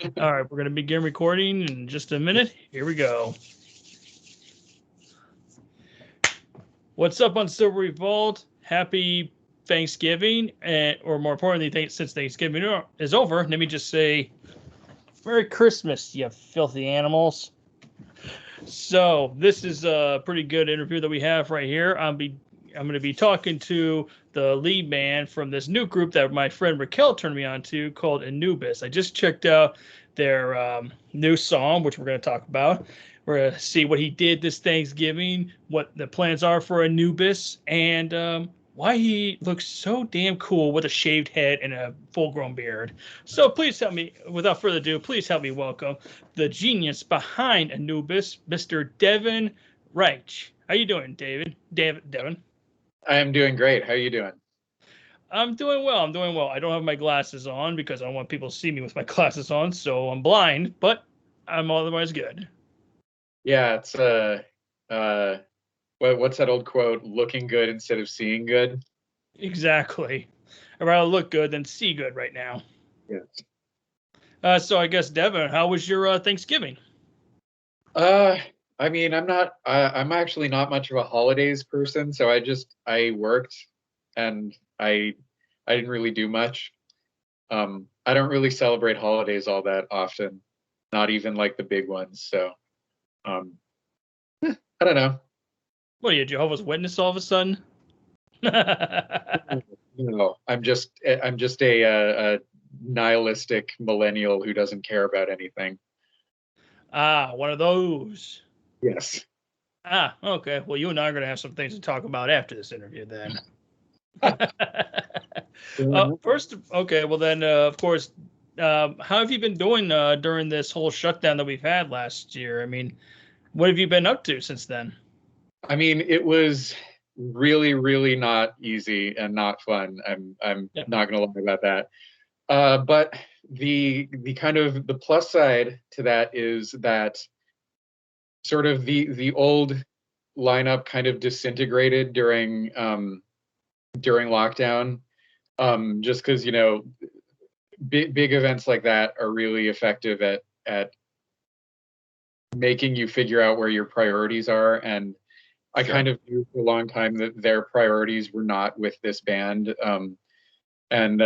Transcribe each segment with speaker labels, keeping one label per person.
Speaker 1: All right, we're going to begin recording in just a minute. Here we go. What's up, Uncivil Revolt? Happy Thanksgiving, or more importantly, since Thanksgiving is over, let me just say Merry Christmas, you filthy animals. So this is a pretty good interview that we have right here. I'm going to be talking to the lead man from this new group that my friend Raquel turned me on to called Anubis. I just checked out their new song, which we're going to talk about. We're going to see what he did this Thanksgiving, what the plans are for Anubis, and why he looks so damn cool with a shaved head and a full-grown beard. So please help me, without further ado, please help me welcome the genius behind Anubis, Mr. Devin Reiche. How you doing, Devin?
Speaker 2: I am doing great. How are you doing?
Speaker 1: I'm doing well. I don't have my glasses on because I don't want people to see me with my glasses on, so I'm blind, but I'm otherwise good.
Speaker 2: Yeah, it's what's that old quote? Looking good instead of seeing good.
Speaker 1: Exactly. I'd rather look good than see good right now.
Speaker 2: Yes.
Speaker 1: So I guess, Devin, how was your Thanksgiving?
Speaker 2: I mean, I'm actually not much of a holidays person, so I worked and I didn't really do much. I don't really celebrate holidays all that often, not even like the big ones. So, I don't know.
Speaker 1: What are you, Jehovah's Witness all of a sudden?
Speaker 2: No, I'm just a nihilistic millennial who doesn't care about anything.
Speaker 1: One of those.
Speaker 2: Yes.
Speaker 1: Okay. Well, you and I are going to have some things to talk about after this interview then. First, okay, well then, of course, how have you been doing during this whole shutdown that we've had last year? I mean, what have you been up to since then?
Speaker 2: I mean, it was really, really not easy and not fun. I'm not going to lie about that. But the kind of the plus side to that is that sort of the old lineup kind of disintegrated during lockdown. Just because big events like that are really effective at making you figure out where your priorities are. And I kind of knew for a long time that their priorities were not with this band. And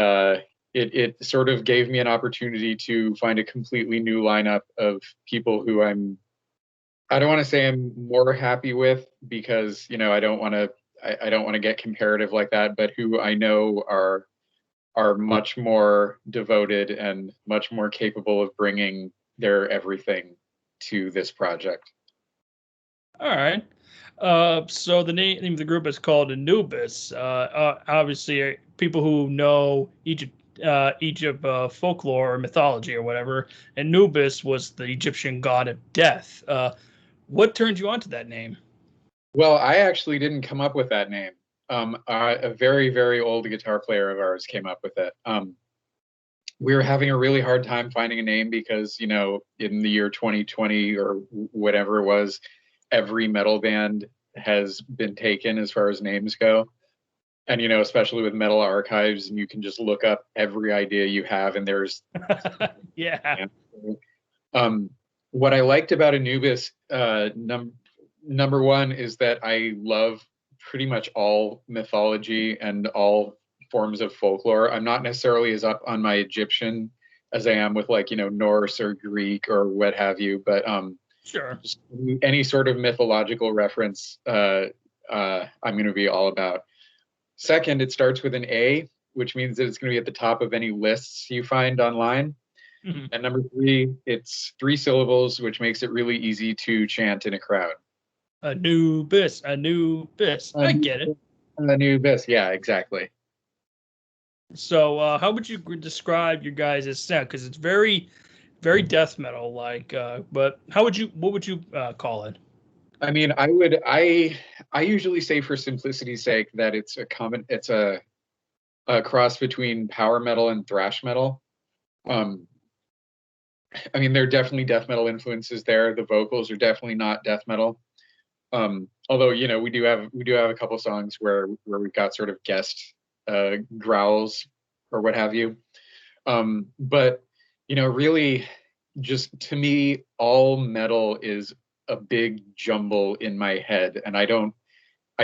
Speaker 2: it sort of gave me an opportunity to find a completely new lineup of people who I don't want to say I'm more happy with, because I don't want to get comparative like that, but who I know are much more devoted and much more capable of bringing their everything to this project.
Speaker 1: All right. So the name of the group is called Anubis. Obviously, people who know Egypt folklore or mythology or whatever, Anubis was the Egyptian god of death. What turned you on to that name?
Speaker 2: Well, I actually didn't come up with that name. A very, very old guitar player of ours came up with it. We were having a really hard time finding a name because, in the year 2020 or whatever it was, every metal band has been taken as far as names go. And, especially with Metal Archives, and you can just look up every idea you have, and there's
Speaker 1: yeah.
Speaker 2: What I liked about Anubis, number one, is that I love pretty much all mythology and all forms of folklore. I'm not necessarily as up on my Egyptian as I am with Norse or Greek or what have you, but
Speaker 1: sure,
Speaker 2: just any sort of mythological reference, I'm going to be all about. Second, it starts with an A, which means that it's going to be at the top of any lists you find online. Mm-hmm. And number three, it's 3 syllables, which makes it really easy to chant in a crowd.
Speaker 1: Anubis. I get it.
Speaker 2: Anubis, yeah, exactly.
Speaker 1: So, how would you describe your guys' sound? Because it's very, very death metal like. But what would you call it?
Speaker 2: I mean, I usually say, for simplicity's sake, that it's a cross between power metal and thrash metal. I mean, there are definitely death metal influences there. The vocals are definitely not death metal. Although, we do have a couple songs where we've got sort of guest growls or what have you. But really, just to me, all metal is a big jumble in my head, and I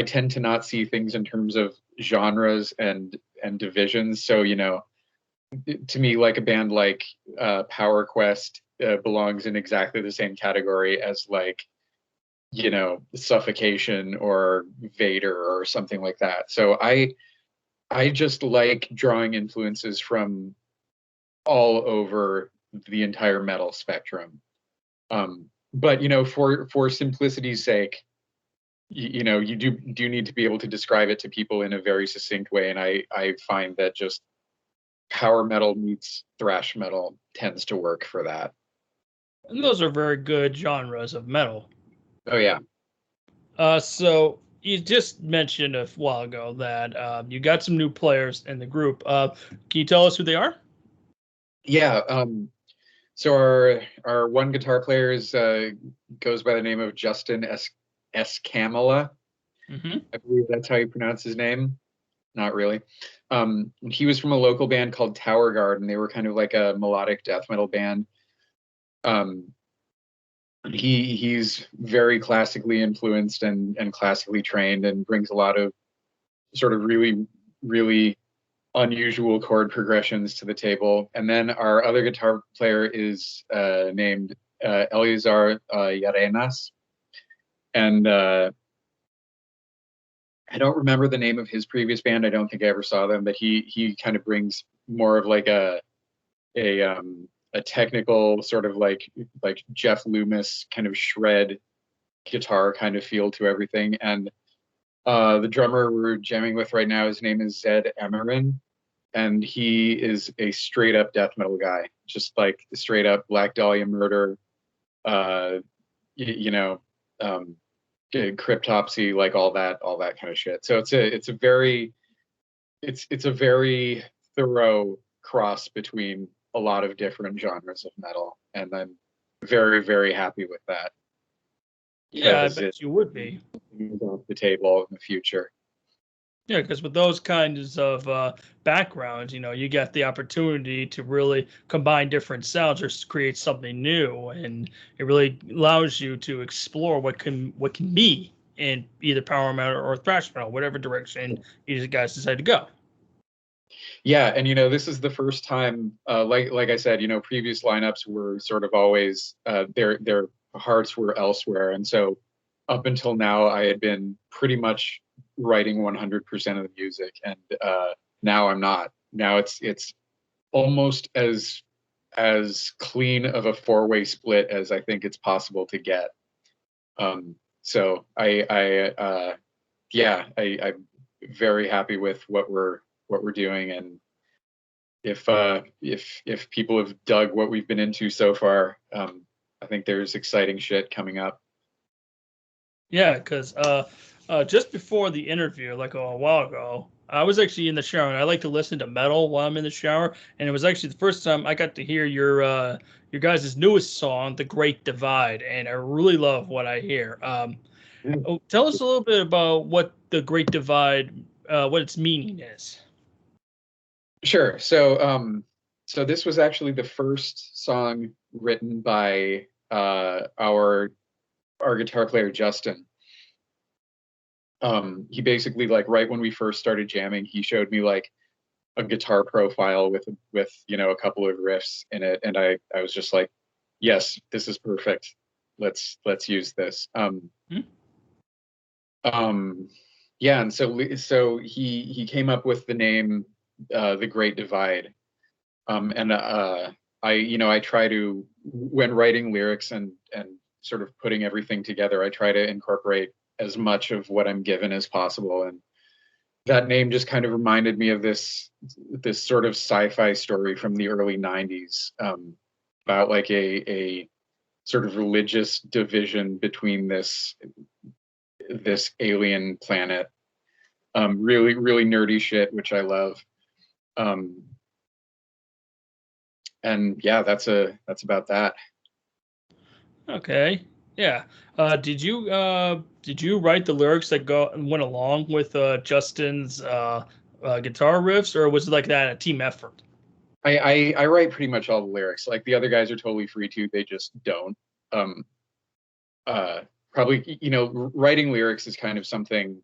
Speaker 2: tend to not see things in terms of genres and divisions. So, to me, like a band like Power Quest belongs in exactly the same category as like, Suffocation or Vader or something like that. So I just like drawing influences from all over the entire metal spectrum. But for simplicity's sake, you do need to be able to describe it to people in a very succinct way, and I find that just power metal meets thrash metal tends to work for that.
Speaker 1: And those are very good genres of metal.
Speaker 2: Oh yeah.
Speaker 1: So you just mentioned a while ago that you got some new players in the group. Can you tell us who they are?
Speaker 2: Yeah. So our one guitar player goes by the name of Justin S. Camela.
Speaker 1: Mm-hmm.
Speaker 2: I believe that's how you pronounce his name. Not really. He was from a local band called Tower Guard, and they were kind of like a melodic death metal band. He's very classically influenced and classically trained, and brings a lot of sort of really, really unusual chord progressions to the table. And then our other guitar player is named Eleazar Yarenas, and I don't remember the name of his previous band. I don't think I ever saw them, but he kind of brings more of like a technical sort of like Jeff Loomis kind of shred guitar kind of feel to everything. And the drummer we're jamming with right now, his name is Zed Emerin, and he is a straight up death metal guy, just like straight up Black Dahlia Murder, Cryptopsy, like all that kind of shit. So it's a very thorough cross between a lot of different genres of metal, and I'm very, very happy with that.
Speaker 1: Yeah, I bet you would be.
Speaker 2: Off the table in the future.
Speaker 1: Yeah, because with those kinds of backgrounds, you get the opportunity to really combine different sounds or create something new, and it really allows you to explore what can be in either power metal or thrash metal, whatever direction you guys decide to go.
Speaker 2: Yeah, and this is the first time, like I said, previous lineups were sort of always their hearts were elsewhere, and so up until now I had been pretty much writing 100% of the music, and now I'm not. Now it's almost as clean of a four-way split as I think it's possible to get. So I'm very happy with what we're doing, and if people have dug what we've been into so far, I think there's exciting shit coming up.
Speaker 1: Yeah, because just before the interview, like a while ago, I was actually in the shower, and I like to listen to metal while I'm in the shower. And it was actually the first time I got to hear your guys' newest song, "The Great Divide," and I really love what I hear. Tell us a little bit about what the Great Divide, what its meaning is.
Speaker 2: Sure. So this was actually the first song written by our guitar player Justin. He basically, like, right when we first started jamming, he showed me like a guitar profile with a couple of riffs in it, and I was just like, yes, this is perfect. Let's use this. Yeah, and so he came up with the name The Great Divide. And I try to, when writing lyrics and sort of putting everything together, I try to incorporate as much of what I'm given as possible. And that name just kind of reminded me of this sort of sci-fi story from the early 90s, about like a sort of religious division between this alien planet. Really, really nerdy shit, which I love. And yeah, that's about that.
Speaker 1: Okay. Yeah. Did you write the lyrics that went along with Justin's guitar riffs, or was it like that a team effort?
Speaker 2: I write pretty much all the lyrics. Like the other guys are totally free to, they just don't. Um, Probably, writing lyrics is kind of something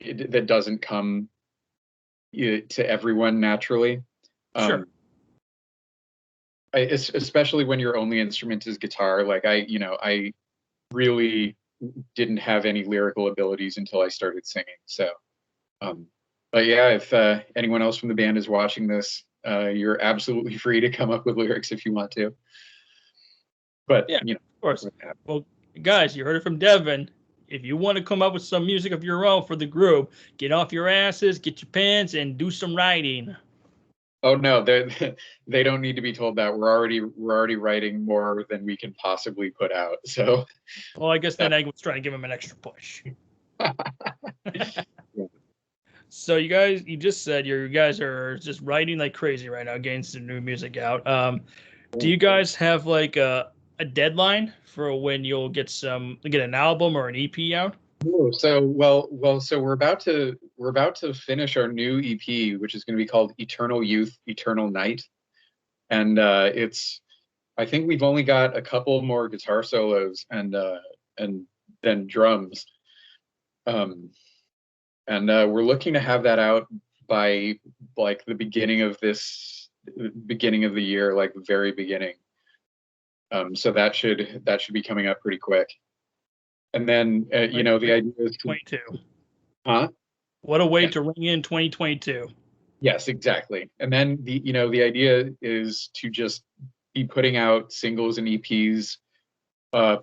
Speaker 2: that doesn't come to everyone naturally.
Speaker 1: Sure.
Speaker 2: Especially when your only instrument is guitar. Like I really didn't have any lyrical abilities until I started singing. So, but yeah, if anyone else from the band is watching this, you're absolutely free to come up with lyrics if you want to. But
Speaker 1: yeah, of course. Well, guys, you heard it from Devin. If you want to come up with some music of your own for the group, get off your asses, get your pens, and do some writing.
Speaker 2: Oh no, they don't need to be told that. We're already writing more than we can possibly put out. So,
Speaker 1: well, I guess then I was trying to give them an extra push. So you just said you guys are just writing like crazy right now, getting some new music out. Do you guys have like a deadline for when you'll get an album or an EP out?
Speaker 2: So we're about to finish our new EP, which is going to be called Eternal Youth, Eternal Night, and I think we've only got a couple more guitar solos and then drums, and we're looking to have that out by like the beginning of the year, like the very beginning. So that should be coming up pretty quick. And then the idea is
Speaker 1: 22.
Speaker 2: Huh?
Speaker 1: What a way to ring in 2022.
Speaker 2: Yes, exactly. And then the idea is to just be putting out singles and EPs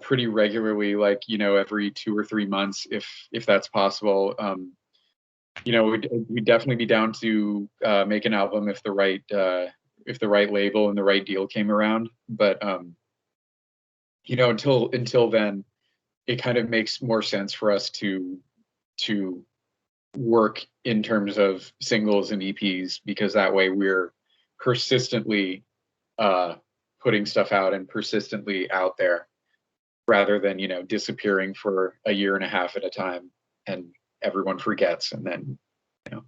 Speaker 2: pretty regularly, like every 2 or 3 months, if that's possible. We'd definitely be down to make an album if the right label and the right deal came around. But until then, it kind of makes more sense for us to work in terms of singles and EPs, because that way we're persistently putting stuff out and persistently out there, rather than disappearing for a year and a half at a time and everyone forgets, and then
Speaker 1: and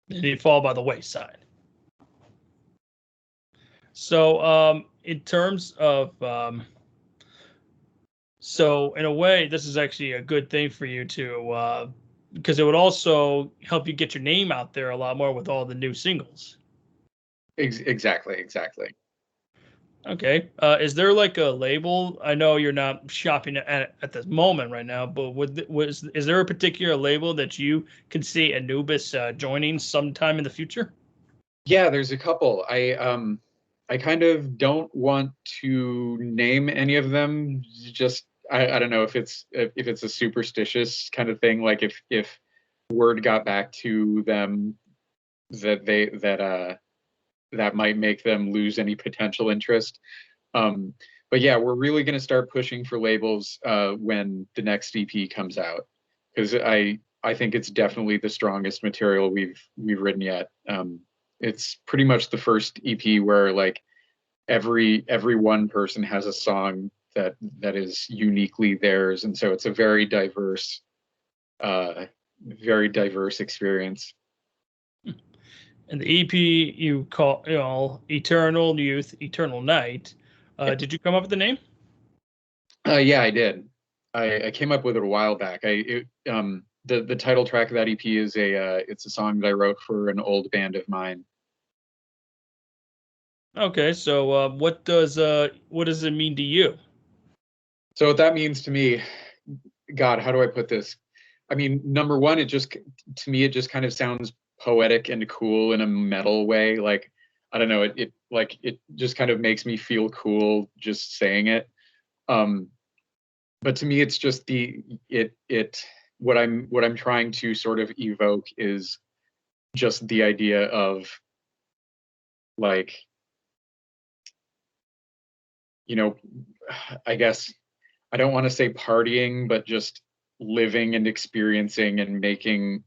Speaker 1: you fall by the wayside. So in terms of so in a way, this is actually a good thing for you to because it would also help you get your name out there a lot more with all the new singles.
Speaker 2: Exactly.
Speaker 1: Okay. Is there like a label? I know you're not shopping at this moment right now, but is there a particular label that you can see Anubis joining sometime in the future?
Speaker 2: Yeah, there's a couple. I kind of don't want to name any of them. Just I don't know if it's a superstitious kind of thing. Like if word got back to them that might make them lose any potential interest. But yeah, we're really going to start pushing for labels when the next EP comes out, because I think it's definitely the strongest material we've written yet. It's pretty much the first EP where like every one person has a song that is uniquely theirs, and so it's a very diverse experience.
Speaker 1: And the EP you call Eternal Youth, Eternal Night. Did you come up with the name?
Speaker 2: Yeah, I did. I came up with it a while back. The title track of that EP is it's a song that I wrote for an old band of mine.
Speaker 1: Okay, so what does it mean to you?
Speaker 2: So what that means to me, God, how do I put this? I mean, number one, it just kind of sounds poetic and cool in a metal way. Like, I don't know, it just kind of makes me feel cool just saying it. But to me, it's just what I'm trying to sort of evoke is just the idea of like, I guess I don't want to say partying, but just living and experiencing and making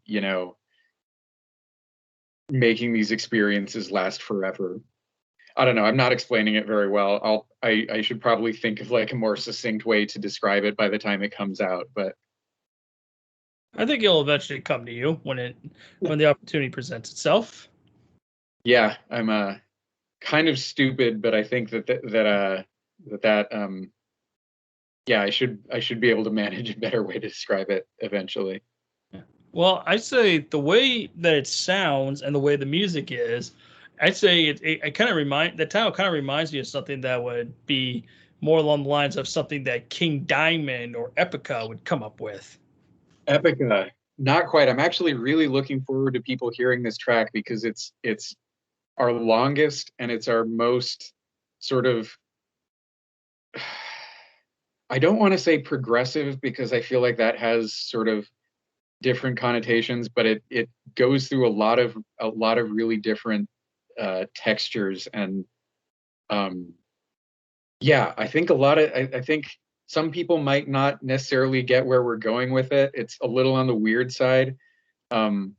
Speaker 2: these experiences last forever. I don't know. I'm not explaining it very well. I should probably think of like a more succinct way to describe it by the time it comes out, but
Speaker 1: I think it'll eventually come to you when the opportunity presents itself.
Speaker 2: Yeah, I'm kind of stupid, but I think that yeah, I should be able to manage a better way to describe it eventually.
Speaker 1: Well, I'd say the way that it sounds and the way the music is, I'd say it kind of the title kind of reminds me of something that would be more along the lines of something that King Diamond or Epica would come up with.
Speaker 2: Epica, not quite. I'm actually really looking forward to people hearing this track because it's our longest and it's our most sort of I don't want to say progressive because I feel like that has sort of different connotations, but it goes through a lot of really different textures and um, yeah, I think I think some people might not necessarily get where we're going with it. It's a little on the weird side, um,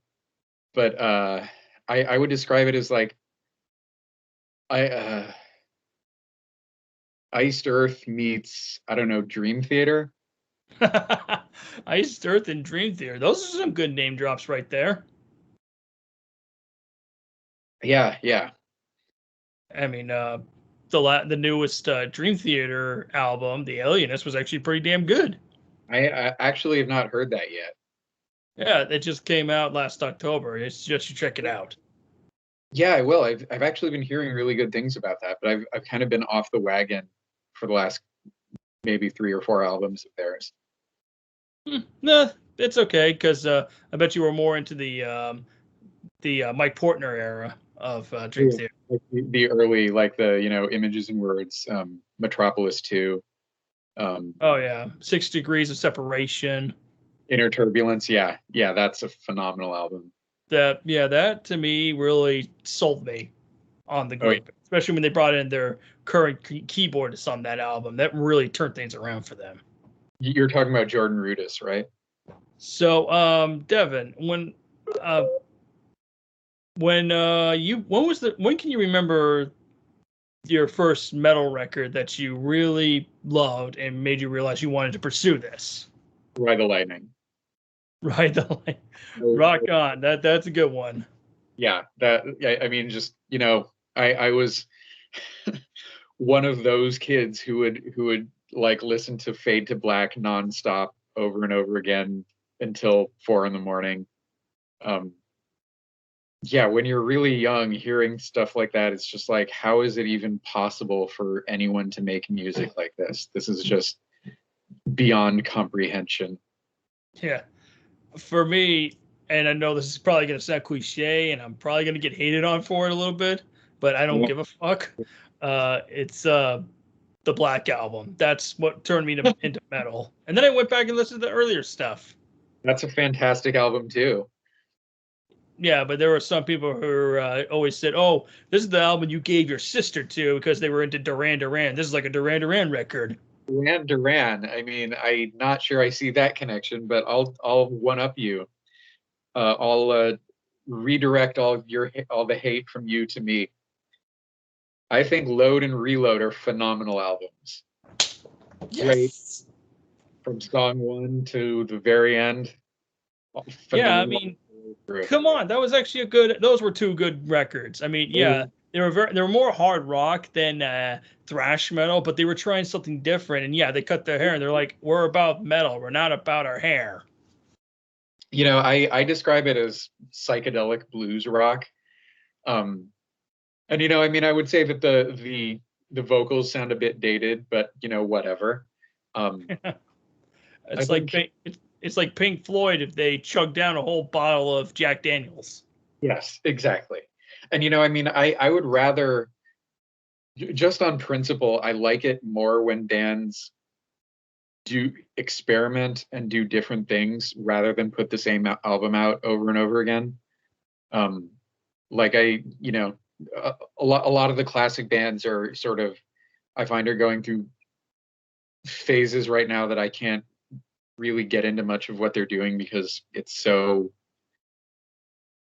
Speaker 2: but I would describe it as like I Iced Earth meets I don't know Dream Theater.
Speaker 1: Iced Earth and Dream Theater. Those are some good name drops right there.
Speaker 2: Yeah, yeah.
Speaker 1: I mean, the newest Dream Theater album, The Alienist, was actually pretty damn good.
Speaker 2: I actually have not heard that yet.
Speaker 1: Yeah, it just came out last October. It's just you check it out.
Speaker 2: Yeah, I will. I've actually been hearing really good things about that, but I've kind of been off the wagon for the last maybe 3 or 4 albums of theirs.
Speaker 1: Nah, it's okay because I bet you were more into the Mike Portner era of Dream
Speaker 2: Yeah.
Speaker 1: Theater.
Speaker 2: Like the early, like the Images and Words, Metropolis 2,
Speaker 1: Oh yeah, 6 Degrees of Separation.
Speaker 2: Inner Turbulence. Yeah, yeah, that's a phenomenal album.
Speaker 1: That to me really sold me on the
Speaker 2: Oh, yeah.
Speaker 1: group, especially when they brought in their current keyboardist on that album. That really turned things around for them.
Speaker 2: You're talking about Jordan Rudess, right?
Speaker 1: So, Devin, uh, when can you remember your first metal record that you really loved and made you realize you wanted to pursue this?
Speaker 2: Ride the Lightning.
Speaker 1: Right, the line.
Speaker 2: Oh,
Speaker 1: Rock on. That's a good one.
Speaker 2: yeah, I mean, just I was one of those kids who would like listen to Fade to Black nonstop over and over again until 4 in the morning. Um, yeah, when you're really young, hearing stuff like that, it's just like, how is it even possible for anyone to make music like this? This is just beyond comprehension.
Speaker 1: Yeah. For me, and I know this is probably going to sound cliche and I'm probably going to get hated on for it a little bit, but I don't
Speaker 2: Yeah,
Speaker 1: give a fuck. It's the Black Album. That's what turned me into metal. And then I went back and listened to the earlier stuff.
Speaker 2: that's a fantastic album too.
Speaker 1: Yeah, but there were some people who always said, "Oh, this is the album you gave your sister to because they were into Duran Duran. This is like a Duran Duran record."
Speaker 2: Duran Duran. I mean, I'm not sure I see that connection, but I'll one up you. I'll redirect all the hate from you to me. I think Load and Reload are phenomenal albums. Great
Speaker 1: Yes.
Speaker 2: from song one to the very end.
Speaker 1: Yeah, I
Speaker 2: Phenomenal.
Speaker 1: mean, come on, that was actually a good. Those were two good records. I mean, yeah, they were more hard rock than thrash metal, but they were trying something different. And yeah, they cut their hair and they're like, "We're about metal. We're not about our hair."
Speaker 2: I describe it as psychedelic blues rock. Um, and I mean, I would say that the vocals sound a bit dated, but whatever. Um, I
Speaker 1: It's like
Speaker 2: think
Speaker 1: it's like Pink Floyd if they chugged down a whole bottle of Jack Daniels.
Speaker 2: yes, exactly. And I mean, I would rather just on principle, I like it more when bands do experiment and do different things rather than put the same album out over and over again. Um, like a lot of the classic bands are sort of, I find, are going through phases right now that I can't really get into much of what they're doing because it's so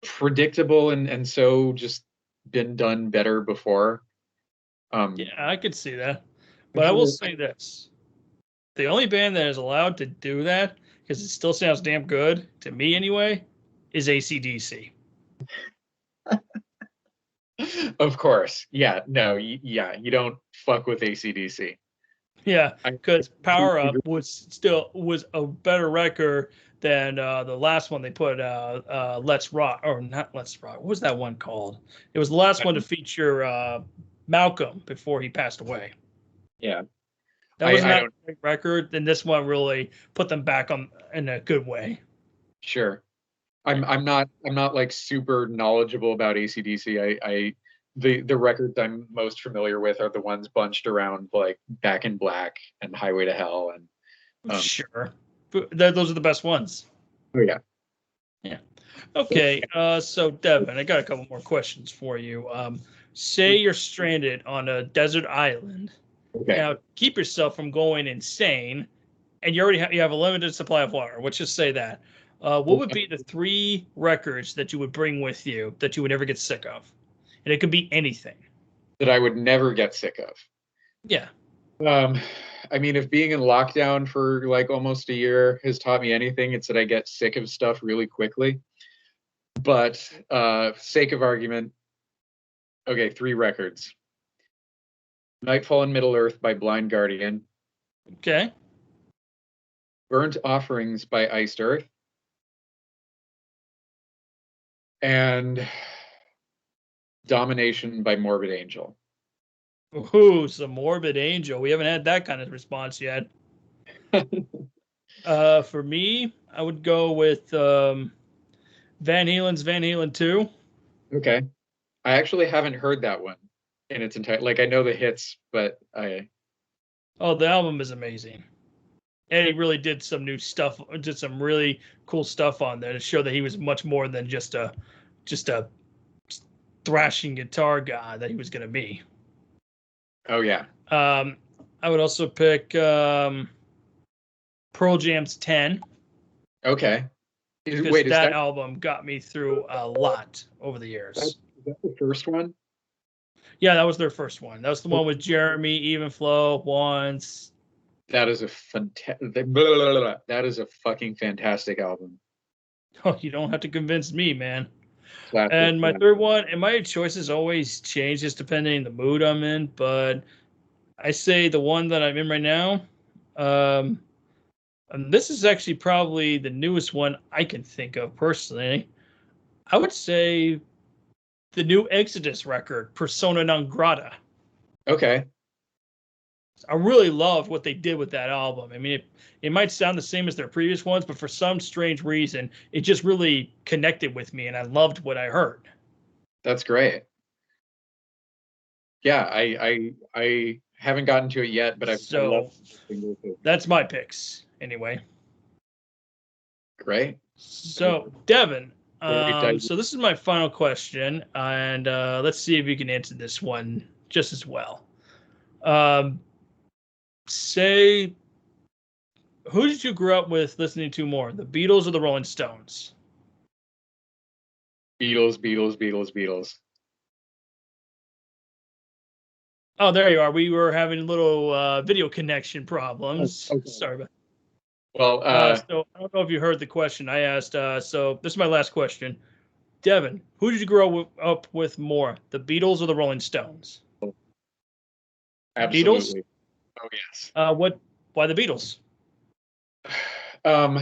Speaker 2: predictable and so just been done better before. Um,
Speaker 1: Yeah, I could see that.
Speaker 2: I'm
Speaker 1: But I will
Speaker 2: sure.
Speaker 1: say this. The only band that is allowed to do that, because it still sounds damn good, to me anyway, is AC/DC.
Speaker 2: Of course. Yeah. No. Yeah. You don't fuck with AC/DC.
Speaker 1: Yeah,
Speaker 2: I
Speaker 1: because Power
Speaker 2: completely agree.
Speaker 1: Up was a better record than the last one they put. Let's Rock, or not Let's Rock. What was that one called? It was the last one to feature Malcolm before he passed away.
Speaker 2: Yeah.
Speaker 1: That was
Speaker 2: I
Speaker 1: not a
Speaker 2: don't.
Speaker 1: great record. Then this one really put them back on in a good way.
Speaker 2: Sure.
Speaker 1: Yeah.
Speaker 2: I'm not like super knowledgeable about AC/DC. The records I'm most familiar with are the ones bunched around like Back in Black and Highway to Hell and
Speaker 1: Sure. Those are the best ones.
Speaker 2: oh yeah.
Speaker 1: Yeah. Okay. So Devin, I got a couple more questions for you. Say you're stranded on a desert island.
Speaker 2: Okay.
Speaker 1: Now, keep yourself from going insane, and you have a limited supply of water. Let's just say that. What would be the 3 records that you would bring with you that you would never get sick of? And it could be anything.
Speaker 2: That I would never get sick of.
Speaker 1: Yeah.
Speaker 2: Um, I mean, if being in lockdown for like almost a year has taught me anything, it's that I get sick of stuff really quickly. But sake of argument, okay, 3 records. Nightfall in Middle Earth by Blind Guardian,
Speaker 1: Okay.
Speaker 2: Burnt Offerings by Iced Earth, and Domination by Morbid Angel.
Speaker 1: Ooh, some Morbid Angel. We haven't had that kind of response yet. For me, I would go with Van Halen's Van Halen 2.
Speaker 2: Okay. I actually haven't heard that one in its entire, like I know the hits, but
Speaker 1: Oh, the album is amazing. And he really did some new stuff, did some really cool stuff on there to show that he was much more than just a thrashing guitar guy that he was going to be.
Speaker 2: oh yeah.
Speaker 1: I would also pick Pearl Jam's 10.
Speaker 2: Okay.
Speaker 1: Because
Speaker 2: Wait, is
Speaker 1: that album got me through a lot over the years.
Speaker 2: is that the first one?
Speaker 1: Yeah, that was their first one. That was the one with Jeremy, Even Flow, Once.
Speaker 2: That is a that is a fucking fantastic album.
Speaker 1: Oh, you don't have to convince me, man.
Speaker 2: Classic.
Speaker 1: And my third one, and my choices always change just depending on the mood I'm in, but I say the one that I'm in right now. And this is actually probably the newest one I can think of personally. I would say the new Exodus record, Persona Non Grata.
Speaker 2: Okay.
Speaker 1: I really love what they did with that album. I mean, it might sound the same as their previous ones, but for some strange reason, it just really connected with me, and I loved what I heard.
Speaker 2: That's great. Yeah, I haven't gotten to it yet, but I love
Speaker 1: that's my picks anyway.
Speaker 2: Great.
Speaker 1: So Devin,
Speaker 2: Very
Speaker 1: so this is my final question, and let's see if you can answer this one just as well. Say, who did you grow up with listening to more, the Beatles or the Rolling Stones?
Speaker 2: Beatles, Beatles, Beatles, Beatles.
Speaker 1: Oh, there you are. We were having little video connection problems.
Speaker 2: Okay.
Speaker 1: Sorry about.
Speaker 2: Well,
Speaker 1: So I don't know if you heard the question I asked. So this is my last question. Devin, who did you grow up with more, the Beatles or the Rolling Stones?
Speaker 2: absolutely.
Speaker 1: Beatles.
Speaker 2: Oh yes.
Speaker 1: Why the Beatles?
Speaker 2: Um,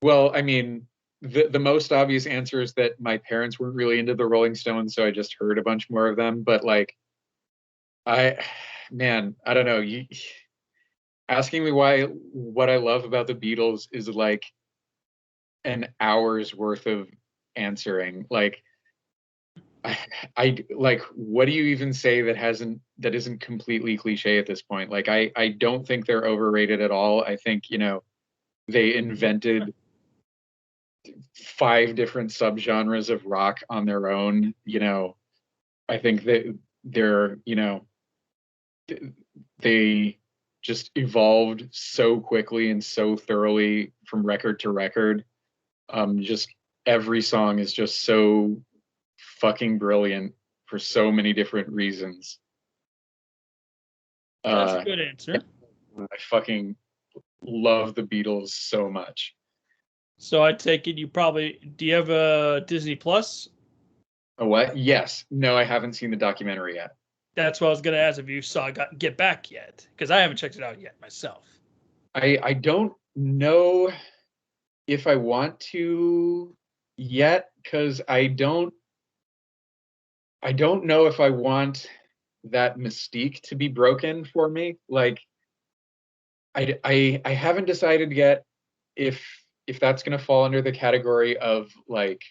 Speaker 2: well, I mean, the most obvious answer is that my parents weren't really into the Rolling Stones, so I just heard a bunch more of them. But like, man, I don't know. You asking me what I love about the Beatles is like an hour's worth of answering. Like, I like, what do you even say that isn't completely cliche at this point? Like, I don't think they're overrated at all. I think, they invented 5 different subgenres of rock on their own. I think that they just evolved so quickly and so thoroughly from record to record. Just every song is just so fucking brilliant for so many different reasons.
Speaker 1: That's a good answer.
Speaker 2: I fucking love the Beatles so much.
Speaker 1: So I take it do you have a Disney Plus?
Speaker 2: A what? Yes. No, I haven't seen the documentary yet.
Speaker 1: That's what I was going to ask if you saw Get Back yet, because I haven't checked it out yet myself.
Speaker 2: I don't know if I want to yet, because I don't know if I want that mystique to be broken for me. Like I haven't decided yet if that's going to fall under the category of like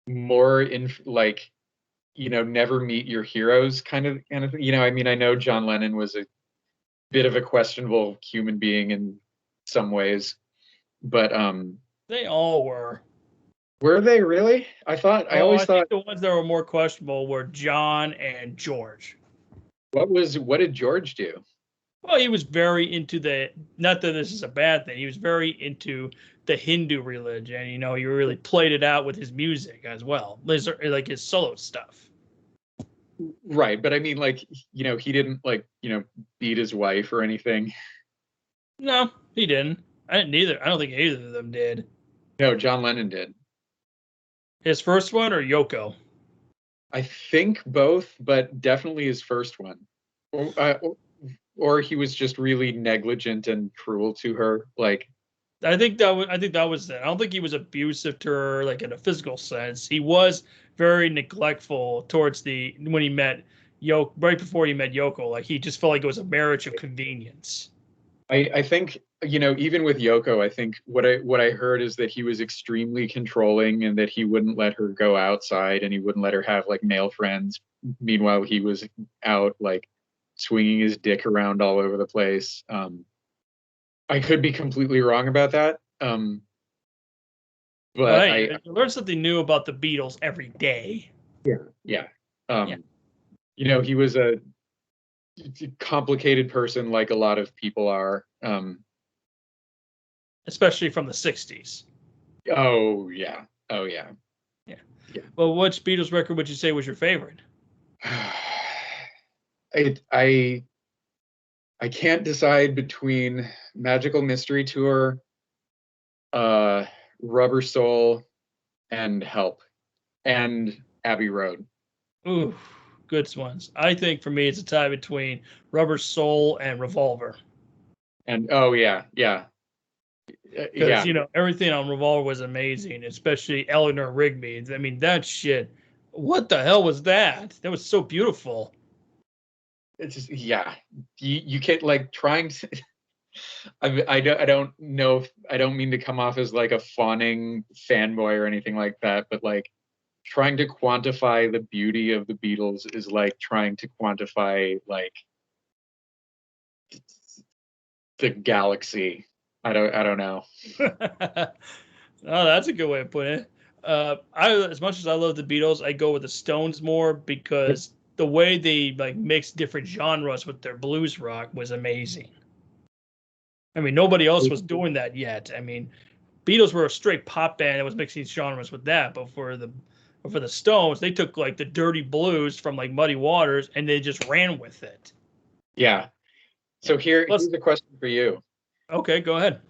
Speaker 2: more in like, you know, never meet your heroes kind of thing. You know, I mean, I know John Lennon was a bit of a questionable human being in some ways, but
Speaker 1: They all
Speaker 2: were they really? I
Speaker 1: Oh,
Speaker 2: always
Speaker 1: I think
Speaker 2: thought,
Speaker 1: the ones that were more questionable were John and George.
Speaker 2: what did George do?
Speaker 1: Well, he was very into not that this is a bad thing, he was very into the Hindu religion. You know, he really played it out with his music as well, like his solo stuff.
Speaker 2: Right, but I mean, like, you know, he didn't like, you know, beat his wife or anything.
Speaker 1: No, he didn't. I didn't either. I don't think either of them did.
Speaker 2: No, John Lennon did.
Speaker 1: His first one or Yoko?
Speaker 2: I think both, but definitely his first one. Or he was just really negligent and cruel to her. Like,
Speaker 1: I think that was it. I don't think he was abusive to her, like in a physical sense. He was very neglectful towards when he met Yoko, right before he met Yoko. Like he just felt like it was a marriage of convenience.
Speaker 2: I think, you know, even with Yoko, I think what I heard is that he was extremely controlling and that he wouldn't let her go outside and he wouldn't let her have like male friends. Meanwhile, he was out like swinging his dick around all over the place. I could be completely wrong about that.
Speaker 1: Well,
Speaker 2: But
Speaker 1: hey, you learn something new about the Beatles every day.
Speaker 2: yeah, yeah.
Speaker 1: Yeah.
Speaker 2: You know, he was a complicated person like a lot of people are.
Speaker 1: Especially from the 60s.
Speaker 2: Oh yeah. Oh yeah.
Speaker 1: Yeah.
Speaker 2: Yeah.
Speaker 1: Well, which Beatles record would you say was your favorite?
Speaker 2: I can't decide between Magical Mystery Tour, uh, Rubber Soul, and Help, and Abbey Road.
Speaker 1: Ooh, good ones. I think for me, it's a tie between Rubber Soul and Revolver.
Speaker 2: And oh yeah, yeah,
Speaker 1: Because,
Speaker 2: yeah.
Speaker 1: you know, everything on Revolver was amazing, especially Eleanor Rigby. I mean, that shit, what the hell was that? That was so beautiful.
Speaker 2: It's just yeah. You can't like trying to. I don't know if I don't mean to come off as like a fawning fanboy or anything like that, but like trying to quantify the beauty of the Beatles is like trying to quantify like the galaxy. I don't know.
Speaker 1: Oh, that's a good way of putting it. As much as I love the Beatles, I go with the Stones more because the way they like mix different genres with their blues rock was amazing. I mean, nobody else was doing that yet. I mean, Beatles were a straight pop band that was mixing genres with that, but for the Stones, they took like the dirty blues from like Muddy Waters and they just ran with it.
Speaker 2: Yeah. So here's a question for you.
Speaker 1: Okay, go ahead.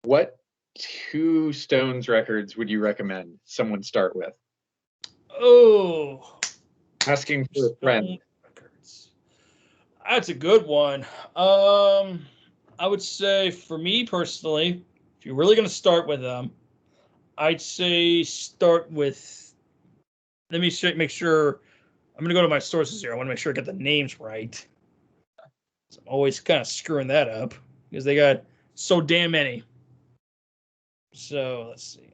Speaker 2: What two Stones records would you recommend someone start with?
Speaker 1: Oh,
Speaker 2: Asking for a friend.
Speaker 1: records. That's a good one. I would say for me personally, if you're really going to start with them, I'd say start with. Let me make sure. I'm going to go to my sources here. I want to make sure I get the names right. So I'm always kind of screwing that up because they got so damn many. So let's see.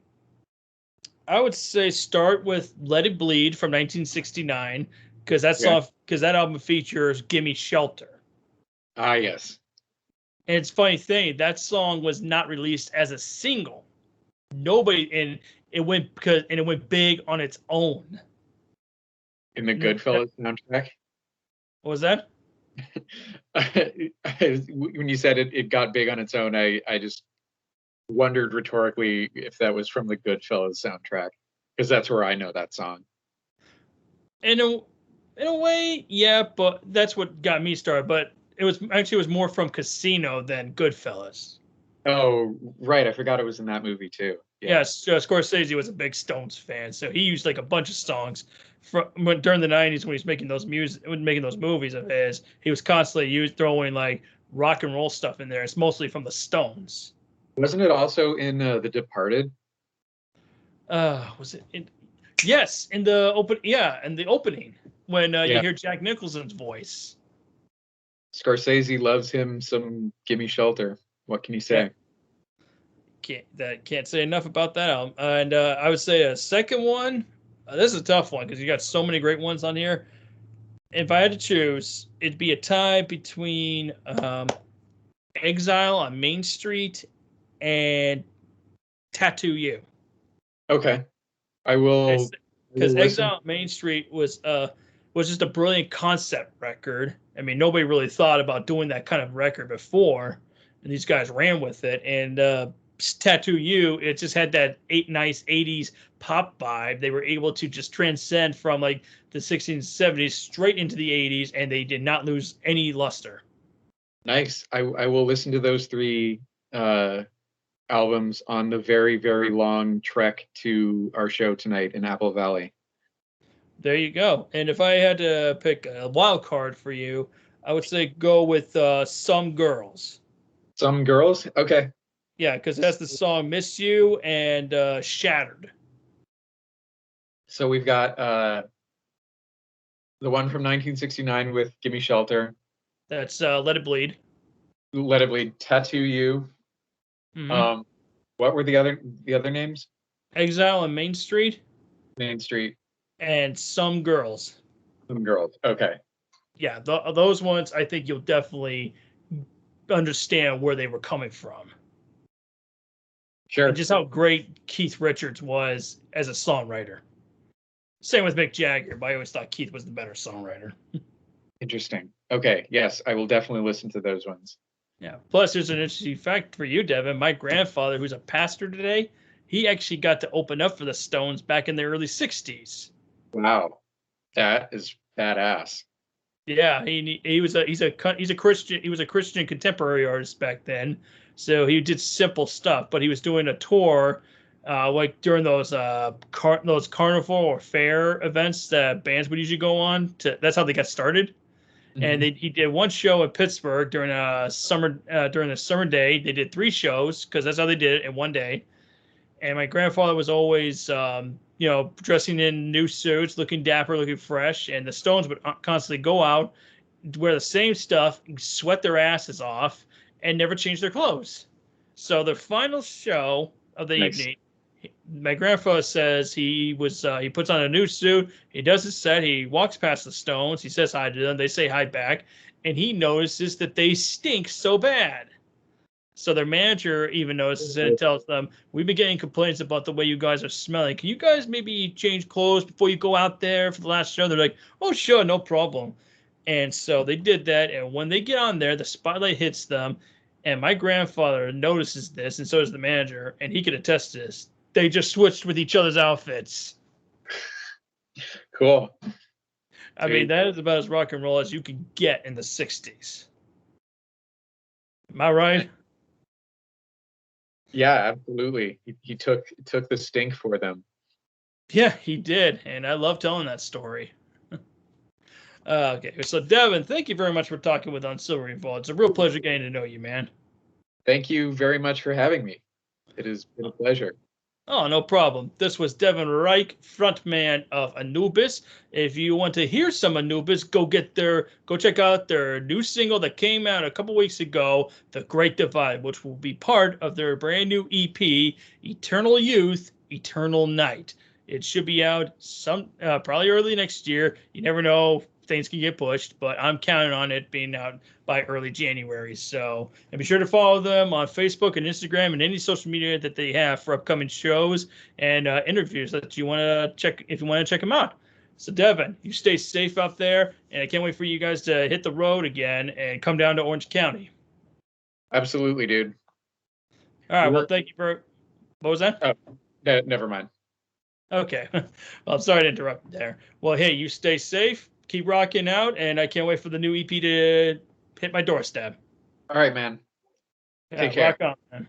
Speaker 1: I would say start with "Let It Bleed" from 1969 because that album features "Gimme Shelter."
Speaker 2: Ah, yes.
Speaker 1: And it's a funny thing, that song was not released as a single. Nobody and it went big on its own.
Speaker 2: In the Goodfellas soundtrack.
Speaker 1: What was that?
Speaker 2: When you said it got big on its own, I just wondered rhetorically if that was from the Goodfellas soundtrack, because that's where I know that song.
Speaker 1: In a way, yeah, but that's what got me started. But it was more from Casino than Goodfellas.
Speaker 2: Oh, right. I forgot it was in that movie too.
Speaker 1: Yes, Scorsese was a big Stones fan, so he used like a bunch of songs from during the '90s when he was making those movies of his. He was constantly throwing like rock and roll stuff in there. It's mostly from the Stones.
Speaker 2: Wasn't it also in The Departed?
Speaker 1: Was it? Yes, in the open. Yeah, in the opening when you
Speaker 2: Yeah.
Speaker 1: hear Jack Nicholson's voice.
Speaker 2: Scorsese loves him some Gimme Shelter. What can you say?
Speaker 1: Can't say enough about that album. And I would say a second one. This is a tough one because you got so many great ones on here. If I had to choose, it'd be a tie between Exile on Main Street and Tattoo You.
Speaker 2: Okay. I will.
Speaker 1: Because Exile on Main Street was just a brilliant concept record. I mean, nobody really thought about doing that kind of record before, and these guys ran with it. And Tattoo You, it just had that nice 80s pop vibe. They were able to just transcend from like the 60s and 70s straight into the 80s, and they did not lose any luster.
Speaker 2: Nice. I will listen to those three albums on the very, very long trek to our show tonight in Apple Valley.
Speaker 1: There you go. And if I had to pick a wild card for you, I would say go with Some Girls.
Speaker 2: Some Girls? Okay.
Speaker 1: Yeah, because it has the song Miss You and Shattered.
Speaker 2: So we've got the one from 1969 with Gimme Shelter.
Speaker 1: That's Let It Bleed.
Speaker 2: Let It Bleed, Tattoo You.
Speaker 1: Mm-hmm.
Speaker 2: What were the other names?
Speaker 1: Exile on Main Street.
Speaker 2: Main Street.
Speaker 1: And Some Girls.
Speaker 2: Some Girls. Okay.
Speaker 1: Yeah, those ones I think you'll definitely understand where they were coming from.
Speaker 2: Sure.
Speaker 1: And just how great Keith Richards was as a songwriter. Same with Mick Jagger, but I always thought Keith was the better songwriter.
Speaker 2: Interesting. Okay. Yes, I will definitely listen to those ones.
Speaker 1: Yeah. Plus, there's an interesting fact for you, Devin. My grandfather, who's a pastor today, he actually got to open up for the Stones back in the early '60s.
Speaker 2: Wow, that is badass.
Speaker 1: Yeah, he's a Christian. He was a Christian contemporary artist back then, so he did simple stuff. But he was doing a tour, like during those carnival or fair events that bands would usually go on. That's how they got started. And he did one show in Pittsburgh during a summer day. They did 3 shows because that's how they did it in one day. And my grandfather was always, dressing in new suits, looking dapper, looking fresh. And the Stones would constantly go out, wear the same stuff, sweat their asses off, and never change their clothes. So the final show of the evening, my grandfather says he puts on a new suit, he does his set, he walks past the Stones, he says hi to them, they say hi back, and he notices that they stink so bad. So their manager even notices it and tells them, we've been getting complaints about the way you guys are smelling. Can you guys maybe change clothes before you go out there for the last show? They're like, oh, sure, no problem. And so they did that. And when they get on there, the spotlight hits them. And my grandfather notices this, and so does the manager, and he can attest to this. They just switched with each other's outfits.
Speaker 2: Cool.
Speaker 1: I mean, that is about as rock and roll as you can get in the 60s. Am I right?
Speaker 2: Yeah, absolutely. He took the stink for them.
Speaker 1: Yeah, he did, and I love telling that story. Okay, so Devin, thank you very much for talking with Uncivil Revolt. It's a real pleasure getting to know you, man.
Speaker 2: Thank you very much for having me. It has been a pleasure.
Speaker 1: Oh, no problem. This was Devin Reiche, frontman of Anubis. If you want to hear some Anubis, go check out their new single that came out a couple weeks ago, The Great Divide, which will be part of their brand new EP, Eternal Youth, Eternal Night. It should be out probably early next year. You never know. Things can get pushed, but I'm counting on it being out by early January. So, and be sure to follow them on Facebook and Instagram and any social media that they have for upcoming shows and interviews that you want to check if you want to check them out. So, Devin, you stay safe out there, and I can't wait for you guys to hit the road again and come down to Orange County.
Speaker 2: Absolutely, dude.
Speaker 1: All right. Well, thank you for. What was that?
Speaker 2: Oh, never mind.
Speaker 1: Okay. Well, I'm sorry to interrupt there. Well, hey, you stay safe. Keep rocking out, and I can't wait for the new EP to hit my doorstep.
Speaker 2: All right, man.
Speaker 1: Take care. Rock on, man.